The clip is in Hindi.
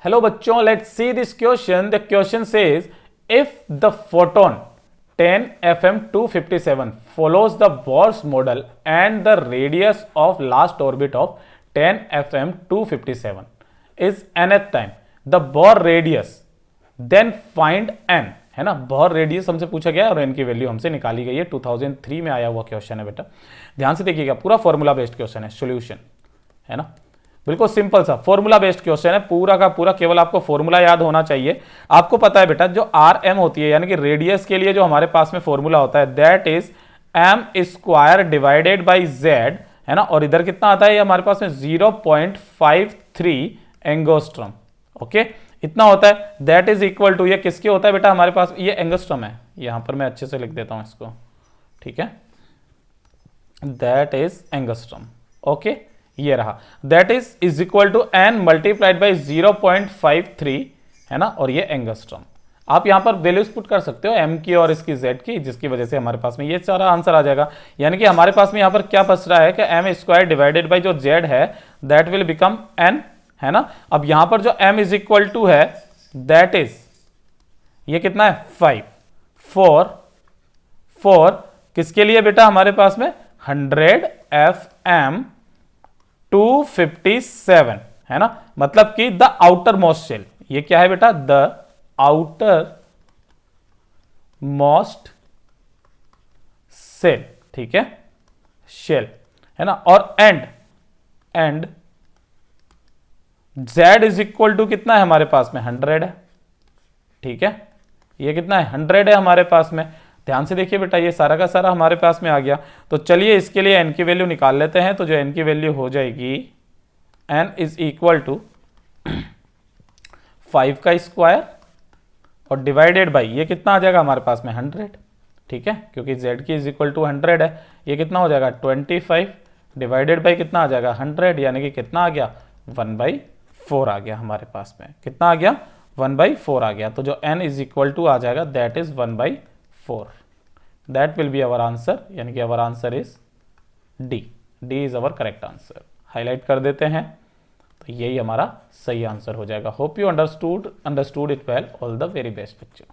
हेलो बच्चों, let's see this question. The question says if the photon 10 FM 257 follows the Bohr's model and the radius of last orbit of 10 FM 257 is nth time the Bohr radius, then find n. है ना, बोर रेडियस हमसे पूछा गया और n की वैल्यू हमसे निकाली गई है. 2003 में आया हुआ क्वेश्चन है बेटा, ध्यान से देखिएगा. पूरा फॉर्मूला बेस्ड क्वेश्चन है, सॉल्यूशन है ना, बिल्कुल सिंपल सा फॉर्मूला बेस्ड क्वेश्चन है. पूरा का पूरा केवल आपको फॉर्मूला याद होना चाहिए. आपको पता है बेटा, जो आर एम होती है यानी कि रेडियस के लिए जो हमारे पास में फॉर्मूला होता है that is M square divided by Z, है ना. और इधर कितना आता है, ये हमारे पास में 0.53 एंगस्ट्रॉम. ओके, इतना होता है. दैट इज इक्वल टू, ये किसके होता है बेटा हमारे पास, ये एंगस्ट्रॉम है. यहां पर मैं अच्छे से लिख देता हूं इसको, ठीक है. That is angstrom. ओके, ये रहा. That is equal to N multiplied by 0.53, है ना. और ये एंगस्ट्रॉम. आप यहां पर वैल्यूज पुट कर सकते हो एम की और इसकी जेड की, जिसकी वजह से हमारे पास में ये सारा आंसर आ जाएगा. यानी कि हमारे पास में यहां पर क्या बच रहा है कि एम स्क्वायर डिवाइडेड बाई जो जेड है दैट विल बिकम एन, है ना. अब यहां पर जो m इज इक्वल टू है दैट इज, ये कितना है 5 4 किसके लिए बेटा हमारे पास में 100 FM 257, है ना. मतलब कि द आउटर मोस्ट शेल, ये क्या है बेटा, द आउटर मोस्ट शेल, ठीक है, शेल, है ना. और and z is equal to कितना है हमारे पास में 100 है, ठीक है. ये कितना है 100 है हमारे पास में. ध्यान से देखिए बेटा, ये सारा का सारा हमारे पास में आ गया. तो चलिए इसके लिए n की वैल्यू निकाल लेते हैं. तो जो n की वैल्यू हो जाएगी, n इज इक्वल टू 5 का स्क्वायर और डिवाइडेड बाई, ये कितना आ जाएगा हमारे पास में 100, ठीक है, क्योंकि z की इज इक्वल टू 100 है. ये कितना हो जाएगा 25 डिवाइडेड बाई कितना आ जाएगा 100, यानी कि कितना आ गया 1/4 आ गया हमारे पास में. कितना आ गया 1/4 आ गया. तो जो n इज इक्वल टू आ जाएगा that is 1/4. That will be our answer, यानी कि our answer is D. D is our correct answer. Highlight कर देते हैं, तो यही हमारा सही आंसर हो जाएगा. Hope you understood it well. All the very best बच्चों.